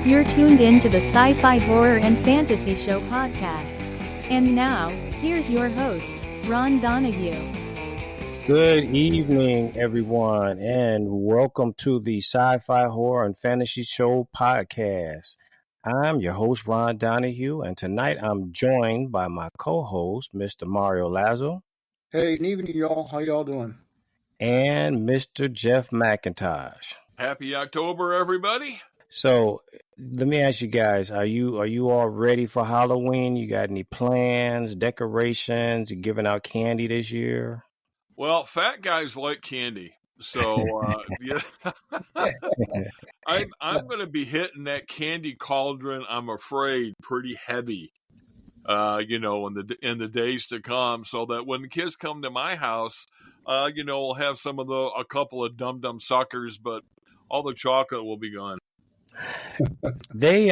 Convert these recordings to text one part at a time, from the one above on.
You're tuned in to the Sci-Fi Horror and Fantasy Show podcast. And now, here's your host, Ron Donahue. Good evening, everyone, and welcome to the Sci-Fi Horror and Fantasy Show podcast. I'm your host, Ron Donahue, and tonight I'm joined by my co-host, Mr. Mario Lazo. Hey, good evening, y'all. How y'all doing? And Mr. Jeff McIntosh. Happy October, everybody. So let me ask you guys, are you all ready for Halloween? You got any plans, decorations? You giving out candy this year? Well, fat guys like candy. So yeah. I'm going to be hitting that candy cauldron, I'm afraid, pretty heavy. In the days to come, so that when the kids come to my house, we'll have a couple of dum-dum suckers, but all the chocolate will be gone. They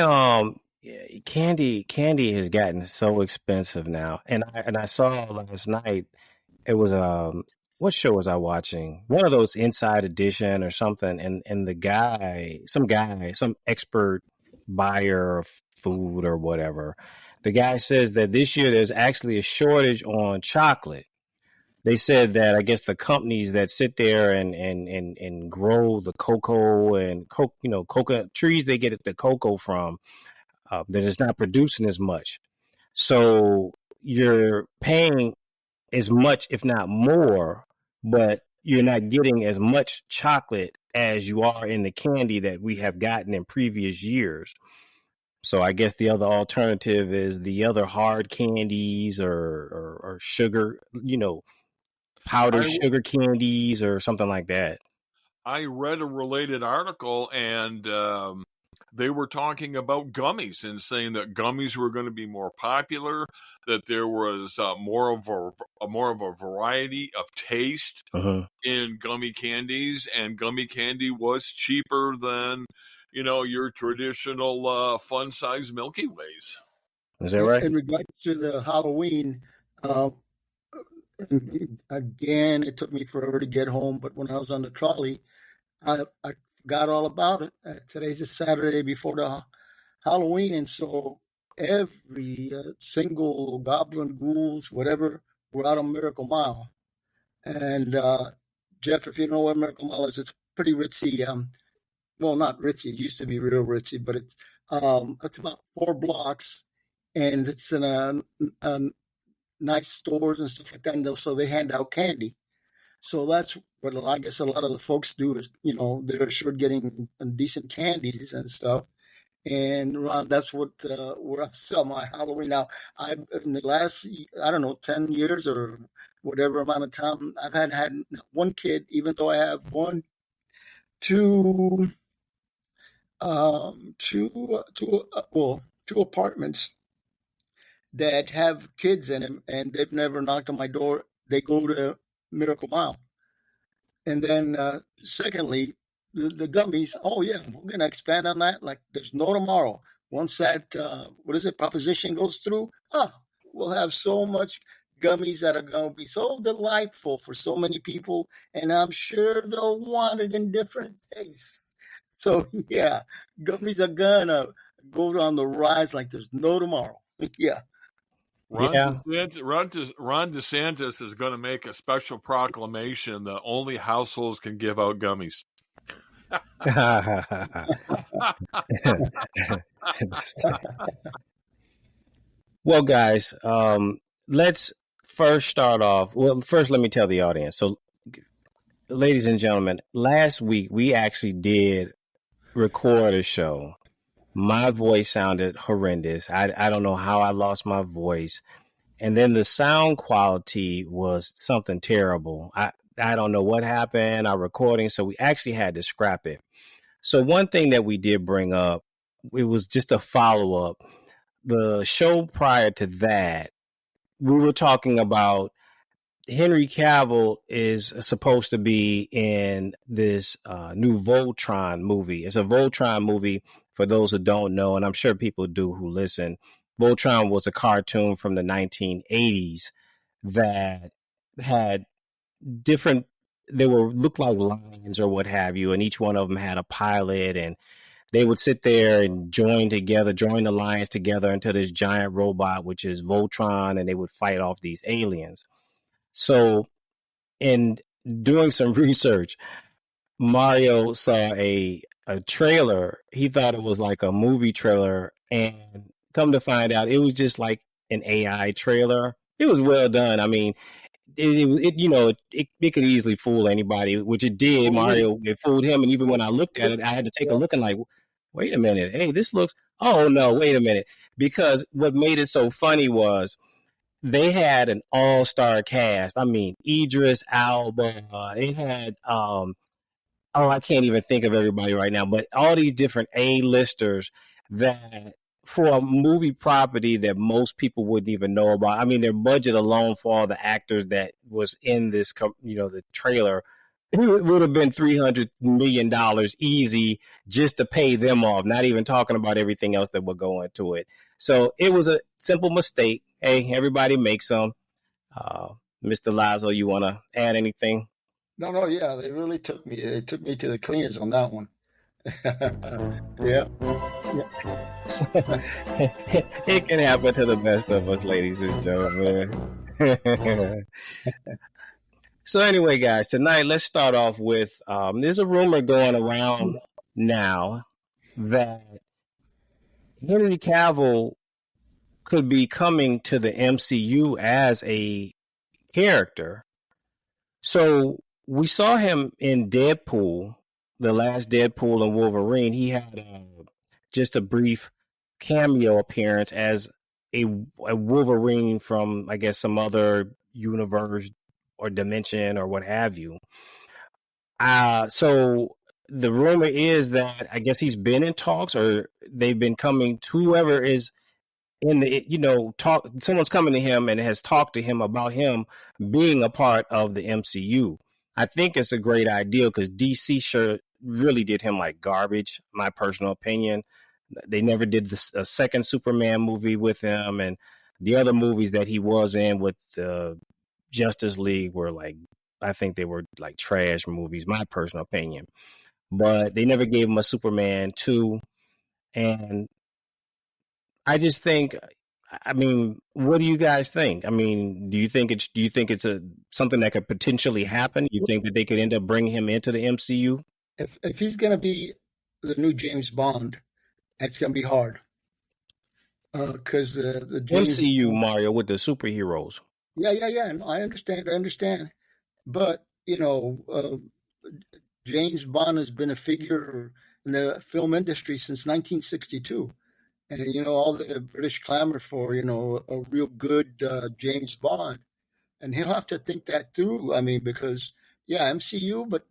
candy has gotten so expensive now, and I saw last night it was what show was I watching? One of those Inside Edition or something, and some expert buyer of food or whatever. The guy says that this year there's actually a shortage on chocolate. They said that I guess the companies that sit there and grow the cocoa and coconut trees they get the cocoa from, that it's not producing as much. So you're paying as much, if not more, but you're not getting as much chocolate as you are in the candy that we have gotten in previous years. So I guess the other alternative is the other hard candies or sugar, powdered sugar candies or something like that. I read a related article, and they were talking about gummies and saying that gummies were going to be more popular, that there was more of a variety of taste in gummy candies, and gummy candy was cheaper than your traditional fun-sized Milky Ways. Is that right? In regards to the Halloween, again, it took me forever to get home, but when I was on the trolley, I forgot all about it. Today's a Saturday before the Halloween, and so every single goblin, ghouls, whatever, were out on Miracle Mile. And Jeff, if you know what Miracle Mile is, it's pretty ritzy. Well, not ritzy. It used to be real ritzy, but it's about 4 blocks, and it's in a nice stores and stuff like that. And so they hand out candy. So that's what I guess a lot of the folks do is, they're sure getting decent candies and stuff. And that's what where I sell my Halloween. Now, in the last, 10 years or whatever amount of time, I've had one kid, even though I have two apartments that have kids in them, and they've never knocked on my door. They go to Miracle Mile. And then secondly, the gummies, we're going to expand on that like there's no tomorrow. Once that, proposition goes through, we'll have so much gummies that are going to be so delightful for so many people, and I'm sure they'll want it in different tastes. So, yeah, gummies are going to go on the rise like there's no tomorrow. Yeah. Ron DeSantis is going to make a special proclamation that only households can give out gummies. Well, guys, let's first start off. Well, first, let me tell the audience. So, ladies and gentlemen, last week we actually did record a show. My voice sounded horrendous. I don't know how I lost my voice. And then the sound quality was something terrible. I don't know what happened, our recording, so we actually had to scrap it. So one thing that we did bring up, it was just a follow-up. The show prior to that, we were talking about Henry Cavill is supposed to be in this new Voltron movie. It's a Voltron movie for those who don't know, and I'm sure people do who listen. Voltron was a cartoon from the 1980s that had different, they looked like lions or what have you, and each one of them had a pilot, and they would sit there and join the alliance together into this giant robot, which is Voltron, and they would fight off these aliens. So in doing some research, Mario saw a trailer. He thought it was like a movie trailer, and come to find out, it was just like an AI trailer. It was well done. I mean, it could easily fool anybody, which it did. Mario, it fooled him, and even when I looked at it, I had to take a look and like, wait a minute, hey, this looks. Oh no, wait a minute, because what made it so funny was they had an all-star cast. I mean, Idris Elba. It had I can't even think of everybody right now, but all these different A-listers that for a movie property that most people wouldn't even know about. I mean, their budget alone for all the actors that was in this, the trailer, it would have been $300 million easy just to pay them off, not even talking about everything else that would go into it. So it was a simple mistake. Hey, everybody makes them. Mr. Lazo, you want to add anything? No, yeah, they really took me. They took me to the cleaners on that one. Yeah. It can happen to the best of us, ladies and gentlemen. So anyway, guys, tonight let's start off with there's a rumor going around now that Henry Cavill could be coming to the MCU as a character. So we saw him in Deadpool, the last Deadpool and Wolverine. He had just a brief cameo appearance as a Wolverine from, I guess, some other universe or dimension or what have you. So the rumor is that I guess he's been in talks, or they've been coming to whoever is in the, someone's coming to him and has talked to him about him being a part of the MCU. I think it's a great idea because DC sure really did him like garbage, my personal opinion. They never did a second Superman movie with him, and the other movies that he was in with the Justice League were like, I think they were like trash movies, my personal opinion. But they never gave him a Superman 2. And I just think, I mean, what do you guys think? I mean, do you think it's something that could potentially happen? You think that they could end up bringing him into the MCU? If he's going to be the new James Bond, it's going to be hard. Because the MCU, Mario, with the superheroes. Yeah. No, I understand. But, James Bond has been a figure in the film industry since 1962. And, all the British clamor for, a real good James Bond. And he'll have to think that through. I mean, because, MCU, but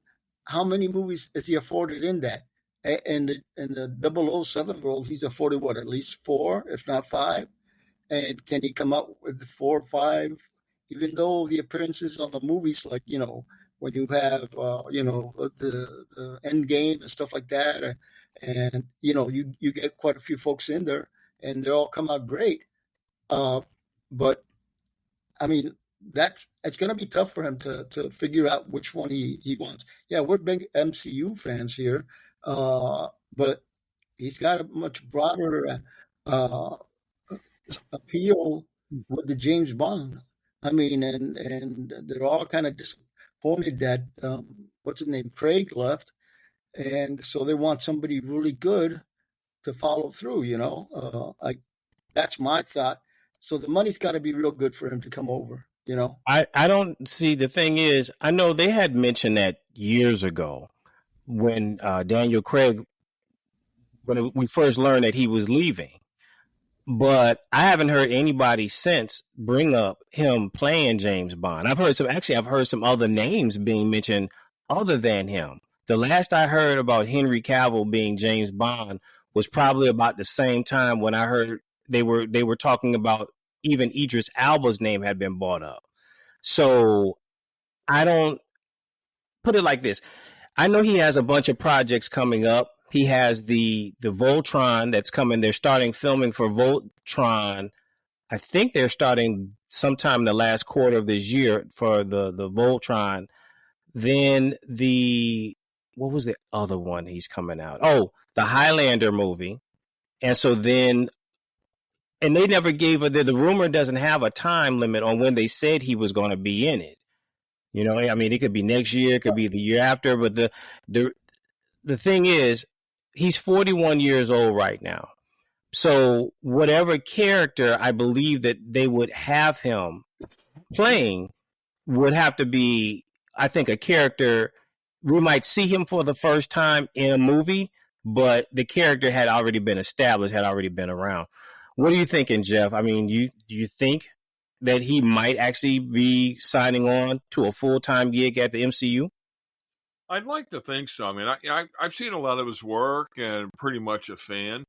how many movies is he afforded in that? And the 007 world, he's afforded, at least 4, if not 5? And can he come up with 4 or 5? Even though the appearances on the movies, like, when you have, the end game and stuff like that, and, you get quite a few folks in there, and they all come out great. But, I mean, it's going to be tough for him to figure out which one he wants. Yeah, we're big MCU fans here, but he's got a much broader appeal with the James Bond. I mean, and they're all kind of disappointed that what's his name, Craig left, and so they want somebody really good to follow through. That's my thought. So the money's got to be real good for him to come over. I don't see. The thing is, I know they had mentioned that years ago when Daniel Craig, when we first learned that he was leaving. But I haven't heard anybody since bring up him playing James Bond. I've heard some other names being mentioned other than him. The last I heard about Henry Cavill being James Bond was probably about the same time when I heard they were talking about even Idris Elba's name had been brought up. So I don't put it like this. I know he has a bunch of projects coming up. He has the Voltron that's coming. They're starting filming for Voltron. I think they're starting sometime in the last quarter of this year for the Voltron. Then the what was the other one he's coming out? Oh, the Highlander movie. And so then, and they never gave the rumor doesn't have a time limit on when they said he was going to be in it. You know, I mean, it could be next year, it could be the year after, but the thing is, he's 41 years old right now. So whatever character I believe that they would have him playing would have to be, I think, a character. We might see him for the first time in a movie, but the character had already been established, had already been around. What are you thinking, Jeff? I mean, do you think that he might actually be signing on to a full-time gig at the MCU? I'd like to think so. I mean, I've seen a lot of his work and pretty much a fan.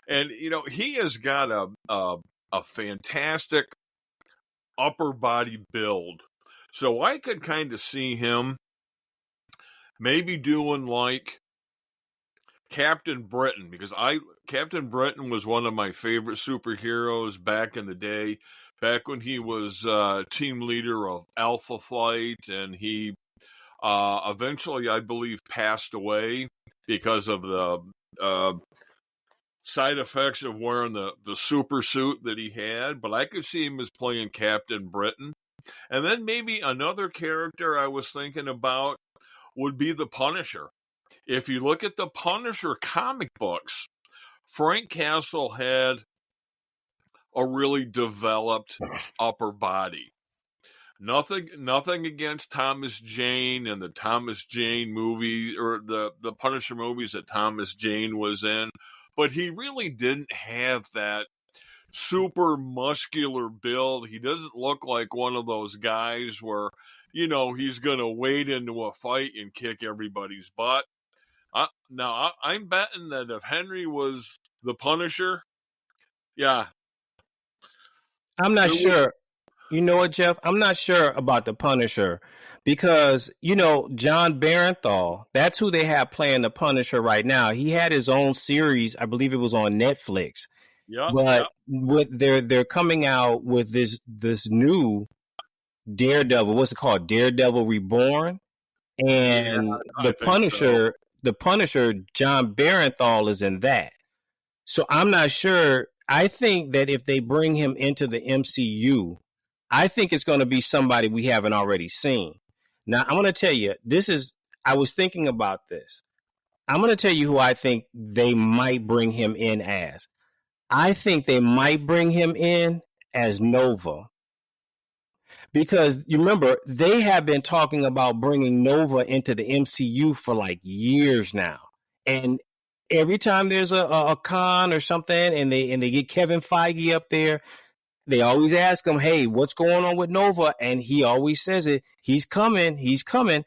And, you know, he has got a fantastic upper body build. So I could kind of see him maybe doing like Captain Britain, because Captain Britain was one of my favorite superheroes back in the day, back when he was team leader of Alpha Flight, and he eventually, I believe, passed away because of the side effects of wearing the super suit that he had. But I could see him as playing Captain Britain. And then maybe another character I was thinking about would be the Punisher. If you look at the Punisher comic books, Frank Castle had a really developed upper body. Nothing against Thomas Jane and the Thomas Jane movie, or the Punisher movies that Thomas Jane was in, but he really didn't have that super muscular build. He doesn't look like one of those guys where, you know, he's going to wade into a fight and kick everybody's butt. Now, I'm betting that if Henry was the Punisher, yeah. I'm not sure. You know what, Jeff? I'm not sure about the Punisher because, you know, John Barenthal, that's who they have playing the Punisher right now. He had his own series. I believe it was on Netflix. Yeah. But they're coming out with this new Daredevil. What's it called? Daredevil Reborn. And the Punisher, John Barenthal is in that. So I'm not sure. I think that if they bring him into the MCU, I think it's going to be somebody we haven't already seen. Now, I'm going to tell you, I was thinking about this. I'm going to tell you who I think they might bring him in as. I think they might bring him in as Nova. Because you remember, they have been talking about bringing Nova into the MCU for like years now. And every time there's a con or something and they get Kevin Feige up there, they always ask him, hey, what's going on with Nova? And he always says it. He's coming. He's coming.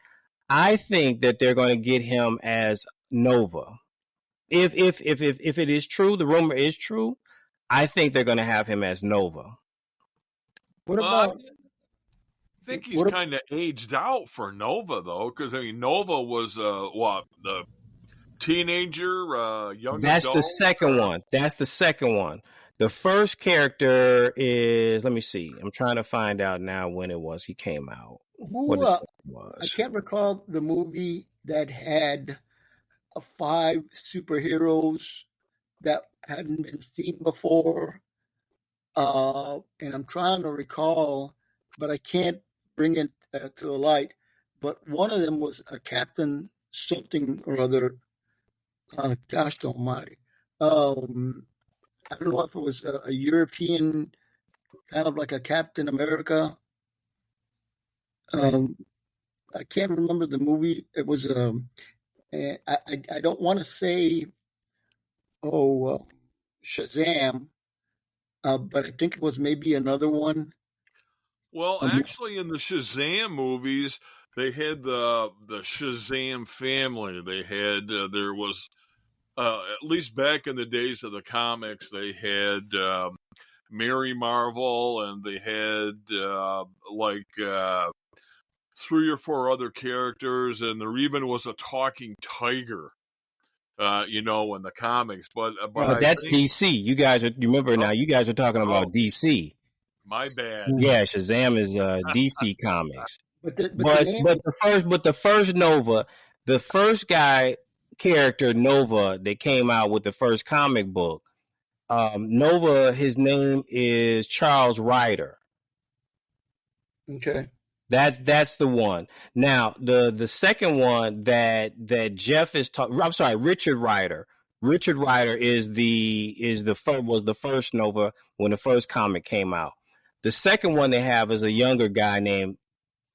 I think that they're going to get him as Nova. If it is true, the rumor is true, I think they're going to have him as Nova. What about? I think he's kind of aged out for Nova, though, because I mean, Nova was the teenager, young That's adult? the second one. That's the second one. The first character is, let me see. I'm trying to find out now when it was he came out. I can't recall the movie that had 5 superheroes that hadn't been seen before. And I'm trying to recall, but I can't bring it to the light. But one of them was a Captain something or other. Gosh almighty. I don't know if it was a European, kind of like a Captain America. I can't remember the movie. It was, I don't want to say, Shazam, but I think it was maybe another one. Well, actually, in the Shazam movies, they had the Shazam family. They had there was at least back in the days of the comics, they had Mary Marvel, and they had like 3 or 4 other characters, and there even was a talking tiger. In the comics, but that's DC. You remember now? You guys are talking about DC. My bad. Yeah, Shazam is DC Comics. But the first Nova, the first character Nova that came out with the first comic book. Nova, his name is Charles Ryder. Okay. That's the one. Now the second one that Jeff is talking. I'm sorry, Richard Ryder. Richard Ryder was the first Nova when the first comic came out. The second one they have is a younger guy named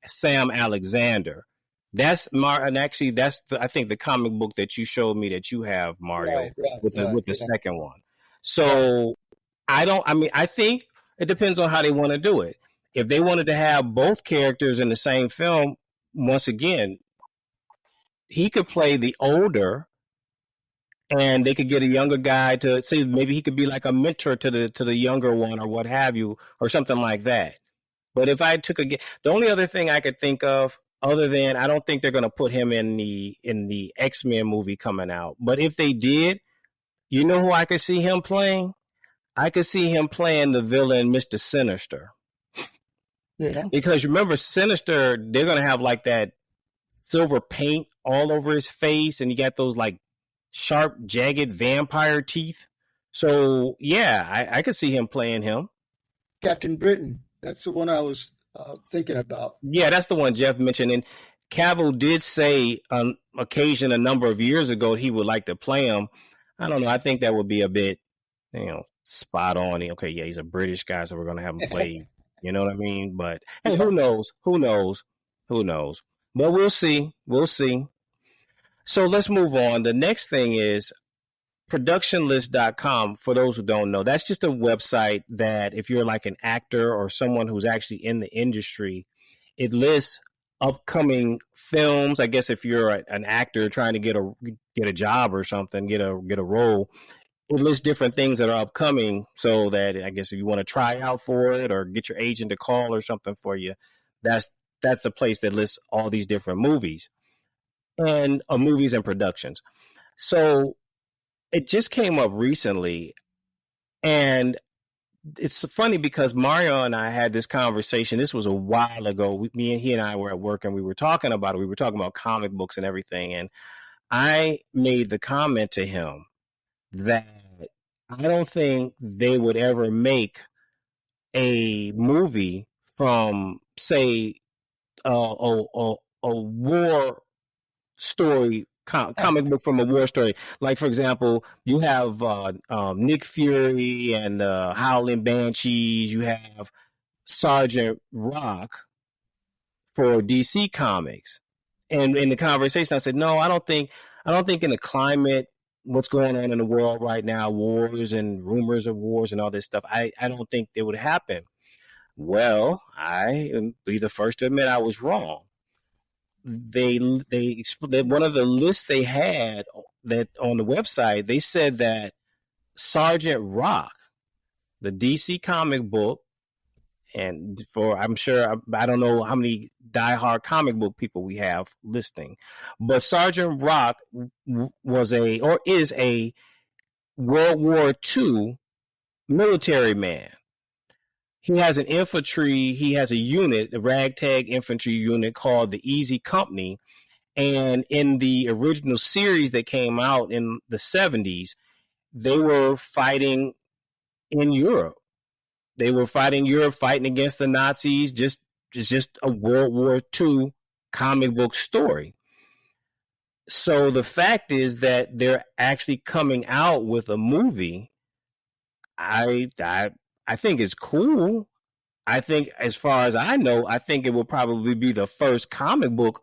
Sam Alexander. And actually that's I think the comic book that you showed me that you have, Mario, with the second one. So I think it depends on how they want to do it. If they wanted to have both characters in the same film, once again, he could play the older, and they could get a younger guy to say maybe he could be like a mentor to the younger one or what have you, or something like that. But if I took the only other thing I could think of, other than I don't think they're going to put him in the X-Men movie coming out. But if they did, you know who I could see him playing? I could see him playing the villain, Mr. Sinister. Yeah. Because remember, Sinister, they're going to have like that silver paint all over his face, and you got those like sharp, jagged vampire teeth. So, yeah, I could see him playing him. Captain Britain. That's the one I was thinking about. Yeah, that's the one Jeff mentioned. And Cavill did say on occasion a number of years ago he would like to play him. I don't know. I think that would be a bit, spot on. Okay, yeah, he's a British guy, so we're going to have him play. You know what I mean? But hey, who knows? But we'll see. So let's move on. The next thing is productionlist.com. For those who don't know, that's just a website that if you're like an actor or someone who's actually in the industry, it lists upcoming films. I guess if you're an actor trying to get a job or something, get a role, it lists different things that are upcoming, so that I guess if you want to try out for it or get your agent to call or something for you, that's a place that lists all these different movies and movies and productions. So it just came up recently, and it's funny because Mario and I had this conversation. This was a while ago. He and I were at work, and we were talking about it. We were talking about comic books and everything, and I made the comment to him that I don't think they would ever make a movie from, say, a war story, comic book from a war story. Like, for example, you have Nick Fury and Howling Banshees. You have Sergeant Rock for DC Comics. And in the conversation, I said, no, I don't think in the climate, what's going on in the world right now, wars and rumors of wars and all this stuff, I don't think it would happen. Well, I am be the first to admit I was wrong. They one of the lists they had that on the website, they said that Sergeant Rock, the DC comic book, and I'm sure, I don't know how many diehard comic book people we have listening, but Sergeant Rock is a World War II military man. He has a unit, a ragtag infantry unit called the Easy Company. And in the original series that came out in the 70s, they were fighting in Europe. They were fighting against the Nazis. It's just a World War II comic book story. So the fact is that they're actually coming out with a movie. I think it's cool. I think, as far as I know, I think it will probably be the first comic book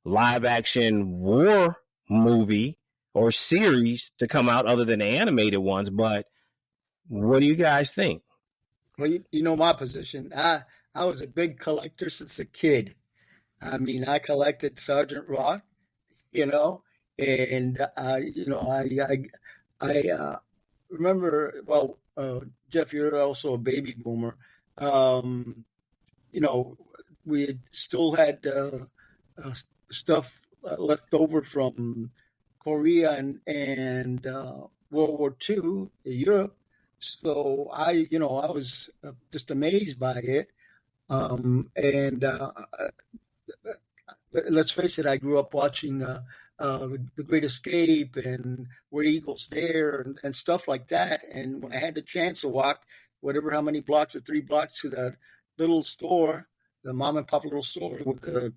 live action war movie or series to come out other than the animated ones. But what do you guys think? Well, you know my position. I was a big collector since a kid. I mean, I collected Sergeant Rock, and I remember. Well, Jeff, you're also a baby boomer. We had still had stuff left over from Korea and World War II, Europe. So I was just amazed by it. And let's face it, I grew up watching the Great Escape and Where Eagles Dare and stuff like that. And when I had the chance to walk how many blocks or 3 blocks to that little store, the mom and pop little store with the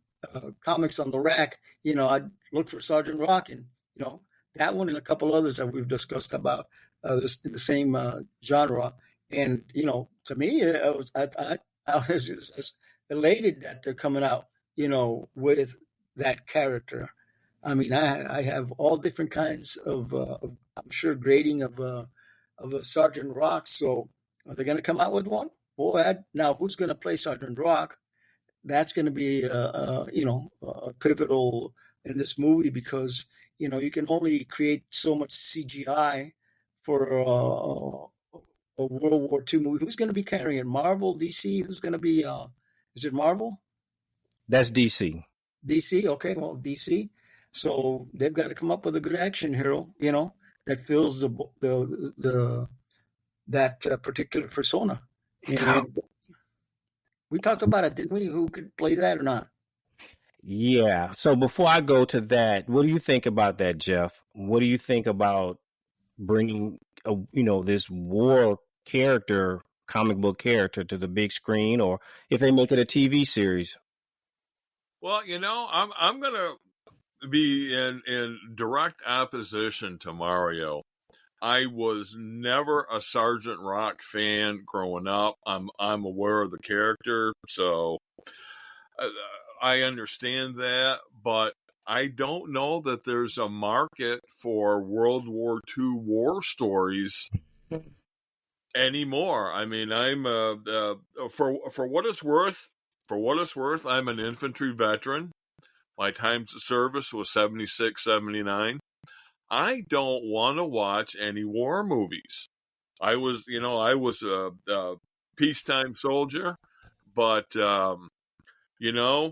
comics on the rack, I'd look for Sergeant Rock, and that one and a couple others that we've discussed about the same genre. And to me, I was just elated that they're coming out, with that character. I mean, I have all different kinds of I'm sure, grading of a Sergeant Rock. So are they going to come out with one? Boy, now who's going to play Sergeant Rock? That's going to be a pivotal in this movie, because you can only create so much CGI for a World War II movie. Who's going to be carrying it? Marvel, DC? Who's going to be? Is it Marvel? That's DC. DC, okay, well, DC. So they've got to come up with a good action hero, that fills that particular persona. And we talked about it, didn't we? Who could play that or not? Yeah. So before I go to that, what do you think about that, Jeff? What do you think about bringing, this war character, comic book character, to the big screen, or if they make it a TV series? Well, I'm going to be in direct opposition to Mario. I was never a Sergeant Rock fan growing up. I'm aware of the character, so I understand that, but I don't know that there's a market for World War II war stories anymore. I mean, I'm for what it's worth. For what it's worth, I'm an infantry veteran. My time of service was 76, 79. I don't want to watch any war movies. I was a peacetime soldier, but no.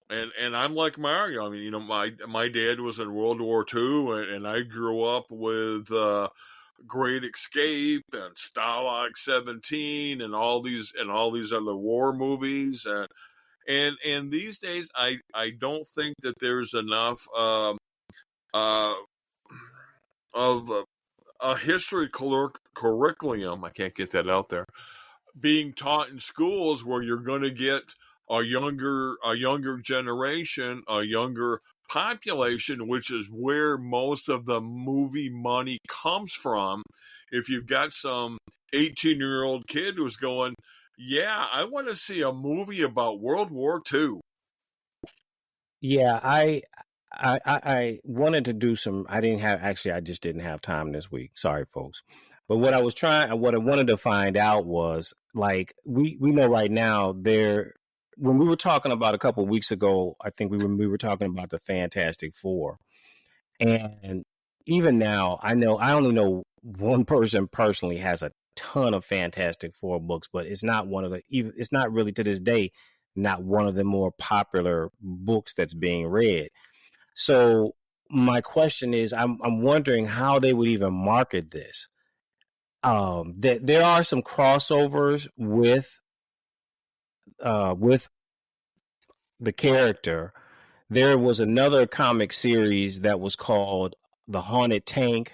And I'm like Mario. I mean, my dad was in World War II, and I grew up with Great Escape and Stalag 17 and all these other war movies, and these days I don't think that there's enough of a history curriculum. I can't get that out there, being taught in schools where you're going to get a younger generation, a younger population, which is where most of the movie money comes from. If you've got some 18-year-old kid who's going, yeah, I want to see a movie about World War II. Yeah, I wanted to do some. I just didn't have time this week. Sorry, folks. But what I wanted to find out was, like, we know right now when we were talking about a couple of weeks ago, I think we were talking about the Fantastic Four, and even now, I only know one person personally has a ton of Fantastic Four books, but it's not it's not really, to this day, not one of the more popular books that's being read. So my question is, I'm wondering how they would even market this. There are some crossovers with the character. There was another comic series that was called The Haunted Tank,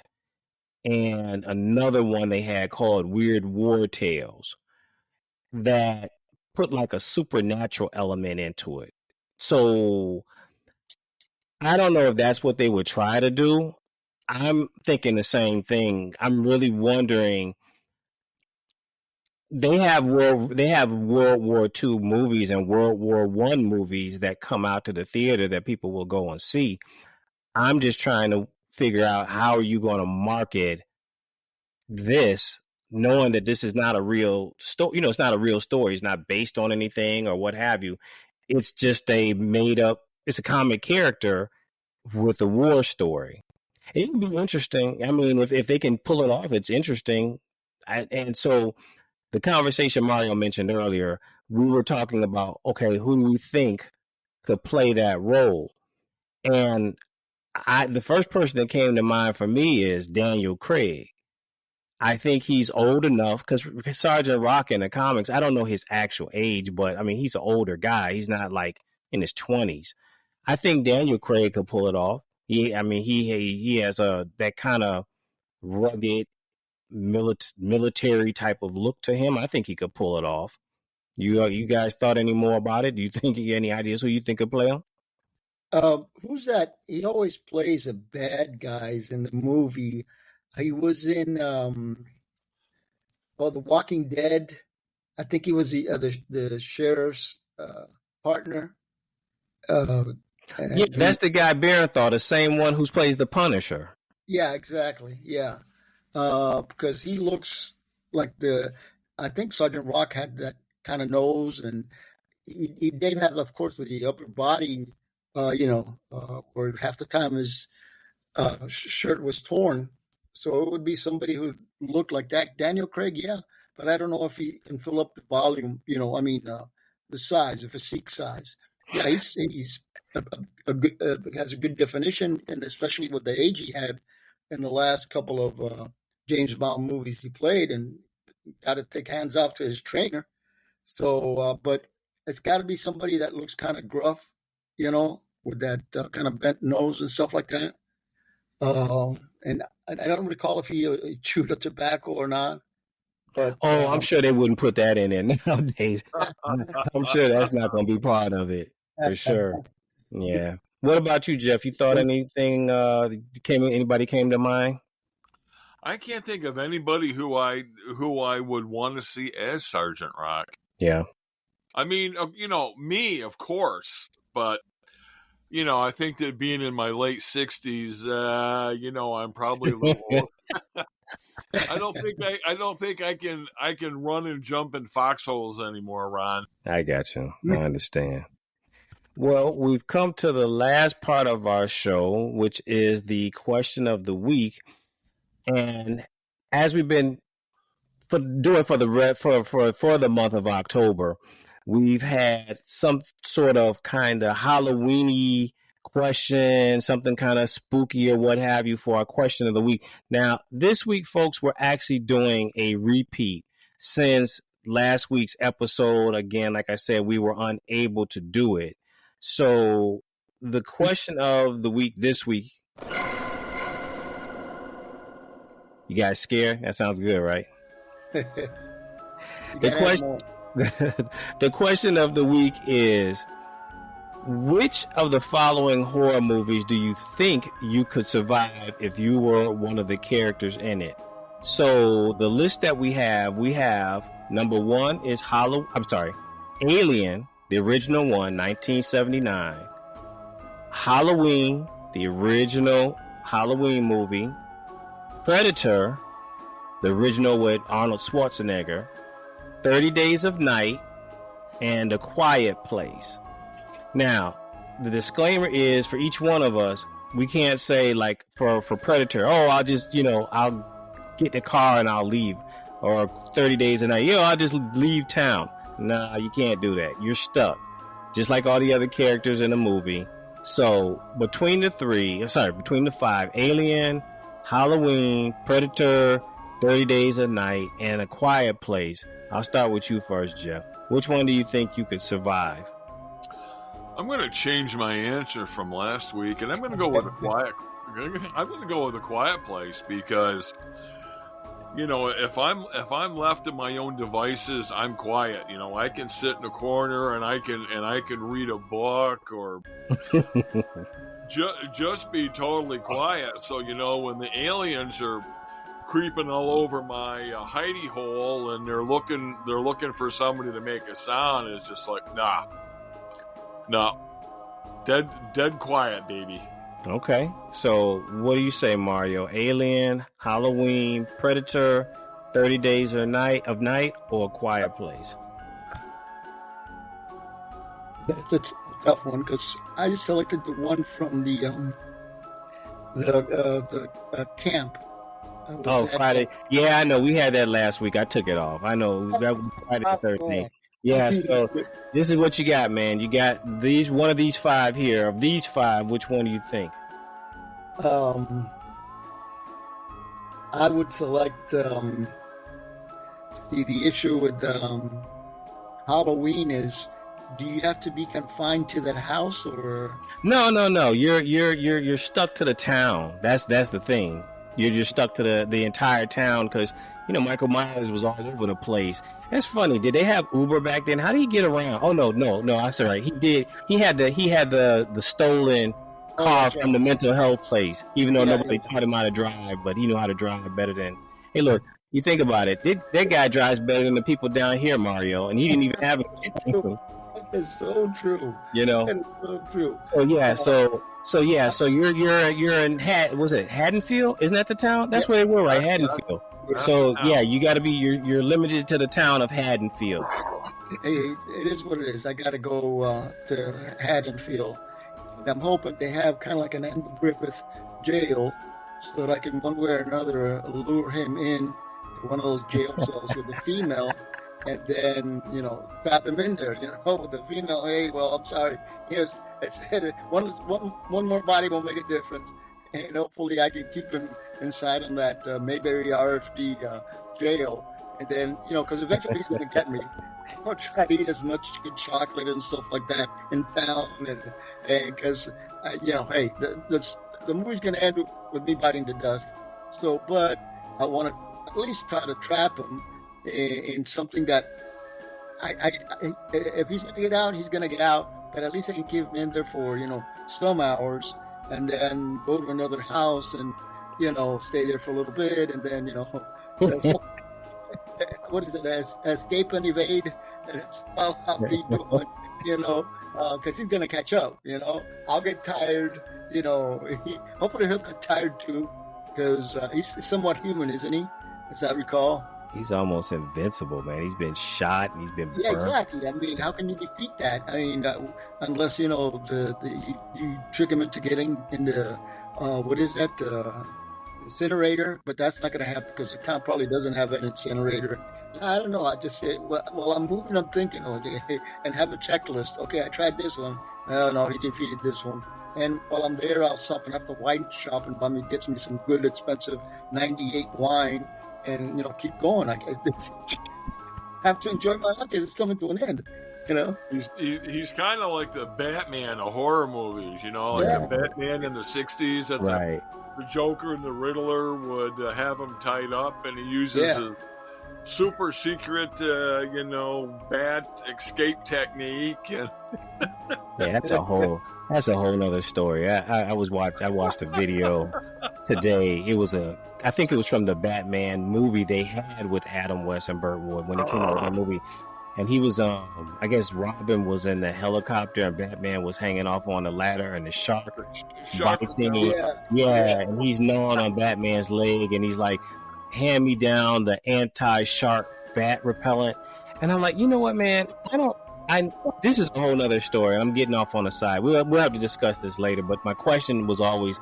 and another one they had called Weird War Tales that put like a supernatural element into it. So I don't know if that's what they would try to do. I'm thinking the same thing. I'm really wondering. They have World War II movies and World War I movies that come out to the theater that people will go and see. I'm just trying to figure out, how are you going to market this, knowing that this is not a real story. It's not a real story. It's not based on anything or what have you. It's just it's a comic character with a war story. It would be interesting. I mean, if they can pull it off, it's interesting. And so the conversation Mario mentioned earlier, we were talking about, okay, who do we think could play that role? And the first person that came to mind for me is Daniel Craig. I think he's old enough, because Sergeant Rock in the comics, I don't know his actual age, but I mean, he's an older guy. He's not like in his 20s. I think Daniel Craig could pull it off. He has that kind of rugged military type of look to him. I think he could pull it off. You guys thought any more about it? Do you think any ideas who you think could play him? Who's that? He always plays a bad guys in the movie. He was in The Walking Dead. I think he was the sheriff's partner. That's the guy Barenthal, the same one who plays the Punisher. Yeah, exactly. Yeah, because he looks like I think Sergeant Rock had that kind of nose, and he did have, of course, the upper body. Where half the time his shirt was torn. So it would be somebody who looked like that. Daniel Craig, yeah, but I don't know if he can fill up the volume. The size, the physique size. Yeah, he's a good, has a good definition, and especially with the age he had in the last couple of James Bond movies he played, and got to take hands off to his trainer. So, but it's got to be somebody that looks kind of gruff, with that kind of bent nose and stuff like that. And I don't recall if he chewed a tobacco or not. But I'm sure they wouldn't put that in there nowadays. I'm sure that's not going to be part of it for sure. Yeah. What about you, Jeff? You thought anything anybody came to mind? I can't think of anybody who I would want to see as Sergeant Rock. Yeah. I mean, me, of course, but I think that being in my late 60s, I'm probably a little. I don't think I can run and jump in foxholes anymore, Ron. I got you. I understand. Well, we've come to the last part of our show, which is the question of the week. And as we've been doing for the month of October, we've had some sort of kind of Halloween-y question, something kind of spooky or what have you for our question of the week. Now, this week, folks, we're actually doing a repeat since last week's episode. Again, like I said, we were unable to do it. So the question of the week this week. You guys scared? That sounds good, right? The question of the week is, which of the following horror movies do you think you could survive if you were one of the characters in it? So the list that we have number one is Alien, the original one, 1979. Halloween, the original Halloween movie. Predator, the original with Arnold Schwarzenegger. 30 Days of Night, and A Quiet Place. Now, the disclaimer is for each one of us, we can't say like for Predator, I'll just, I'll get the car and I'll leave. Or 30 Days of Night, I'll just leave town. Nah, you can't do that. You're stuck. Just like all the other characters in the movie. So between the five, Alien, Halloween, Predator, 30 Days of Night, and A Quiet Place. I'll start with you first, Jeff. Which one do you think you could survive? I'm going to change my answer from last week, and I'm going to go with A Quiet Place because, if I'm left to my own devices, I'm quiet. I can sit in a corner and I can read a book or just be totally quiet. So when the aliens are creeping all over my hidey hole and they're looking for somebody to make a sound, it's just like nah, dead quiet, baby. Okay, so what do you say, Mario? Alien, Halloween, Predator, 30 Days of Night, or A Quiet Place? That's a tough one because I selected the one from the camp. Friday. Yeah, I know. We had that last week. I took it off. I know. That was Friday the 13th. Yeah, so this is what you got, man. You got one of these five here. Of these five, which one do you think? I would select, the issue with Halloween is do you have to be confined to that house or? No. You're stuck to the town. That's the thing. You're just stuck to the entire town because Michael Myers was all over the place. That's funny. Did they have Uber back then? How did he get around? Oh no. That's all right. He did. He had the stolen car from the mental health place. Even though nobody taught him how to drive, but he knew how to drive better than. Hey, look. You think about it. That guy drives better than the people down here, Mario, and he didn't even have it. That is so true. That is so true. So you're in was it Haddonfield? Isn't that the town? That's where they were, right? Haddonfield. So you got to be you're limited to the town of Haddonfield. Hey, it is what it is. I got to go to Haddonfield. I'm hoping they have kind of like an Andy Griffith jail, so that I can one way or another lure him in to one of those jail cells with a female, and then trap him in there. With the female. Hey, well, I'm sorry. Yes, one more body will make a difference, and hopefully I can keep him inside on that Mayberry RFD jail, and then because eventually he's going to get me. I'm going to try to eat as much good chocolate and stuff like that in town, and because hey, the movie's going to end with me biting the dust. So, but I want to at least try to trap him in something that if he's going to get out, he's going to get out. But at least I can keep him in there for some hours, and then go to another house and stay there for a little bit, and then what is it? Escape and evade. That's how I'll be doing. Because he's going to catch up, I'll get tired, hopefully he'll get tired too, because he's somewhat human, isn't he, as I recall? He's almost invincible, man. He's been shot, he's been burned. Yeah, exactly. I mean, how can you defeat that? I mean, unless, you trick him into getting into, what is that, incinerator, but that's not going to happen because the town probably doesn't have an incinerator. I don't know. I just say, while I'm moving, I'm thinking, okay, and have a checklist. Okay, I tried this one. No, he defeated this one. And while I'm there, I'll stop and have the wine shop and buy me, get me some good, expensive 98 wine, and keep going. I have to enjoy my life because it's coming to an end. He's kind of like the Batman of horror movies. The Batman in the '60s. That right. The Joker and the Riddler would have him tied up, and he uses a super secret, bat escape technique. And that's a whole nother story. I watched a video today. I think it was from the Batman movie they had with Adam West and Burt Ward when it came out with that movie. And he was, I guess Robin was in the helicopter and Batman was hanging off on the ladder and the shark bites him. And he's gnawing on Batman's leg and he's like, hand me down the anti-shark bat repellent. And I'm like, you know what, man? This is a whole nother story. I'm getting off on the side. We'll have to discuss this later. But my question was always,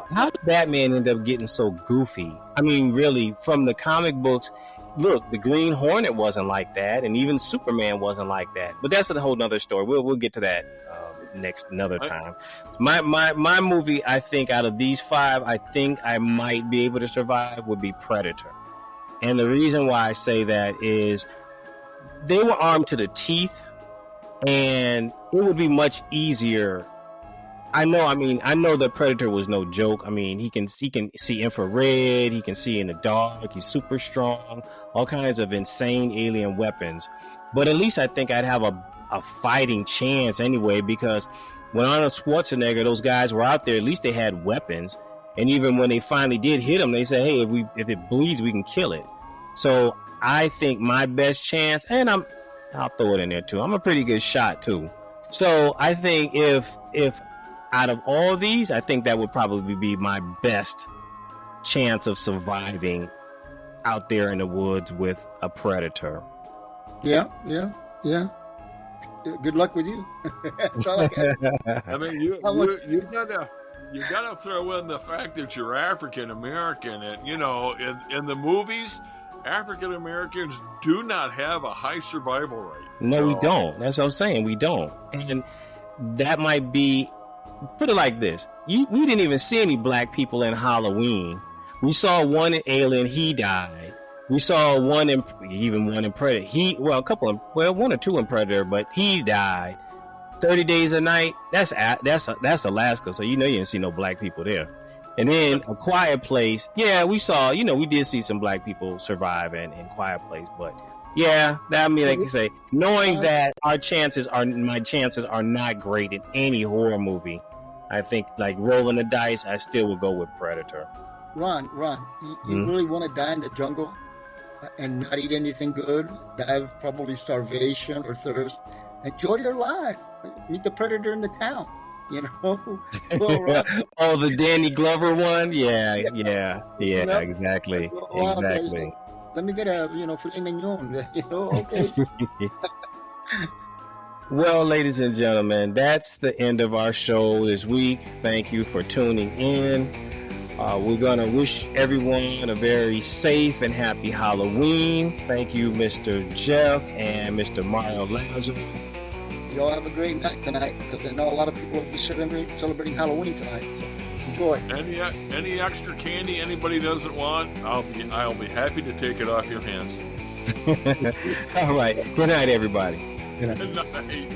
how did Batman end up getting so goofy? I mean, really, from the comic books, look, the Green Hornet wasn't like that, and even Superman wasn't like that. But that's a whole nother story. We'll get to that another time. My movie, I think, out of these 5, I think I might be able to survive would be Predator. And the reason why I say that is they were armed to the teeth, and it would be much easier. I know the Predator was no joke. I mean, he can see infrared, he can see in the dark, he's super strong, all kinds of insane alien weapons. But at least I think I'd have a fighting chance anyway, because when Arnold Schwarzenegger, those guys were out there, at least they had weapons. And even when they finally did hit him, they said, hey, if it bleeds, we can kill it. So I think my best chance, and I'll throw it in there too, I'm a pretty good shot too. So I think if out of all these, I think that would probably be my best chance of surviving out there in the woods with a predator. Yeah. Good luck with you. That's all I got. I mean, you gotta throw in the fact that you're African American, and in the movies, African Americans do not have a high survival rate. No, we don't. That's what I'm saying. We don't, and that might be. Put it like this: we didn't even see any black people in Halloween. We saw one alien; he died. We saw one in Predator. One or two in Predator, but he died. 30 Days a Night. That's Alaska, so you didn't see no black people there. And then A Quiet Place. Yeah, we saw. We did see some black people survive in Quiet Place, but yeah, I can say, knowing that my chances are not great in any horror movie. I think, like, rolling the dice, I still would go with Predator. Ron, you really want to die in the jungle and not eat anything good? Die of probably starvation or thirst. Enjoy your life. Meet the predator in the town. Well, oh, the Danny Glover one? Yeah, exactly. Exactly. Let me get a, filet mignon, okay. Well, ladies and gentlemen, that's the end of our show this week. Thank you for tuning in. We're going to wish everyone a very safe and happy Halloween. Thank you, Mr. Jeff and Mr. Mario Lazaro. Y'all have a great night tonight, because I know a lot of people will be celebrating Halloween tonight. So enjoy. Any extra candy anybody doesn't want, I'll be happy to take it off your hands. All right. Good night, everybody. Good night.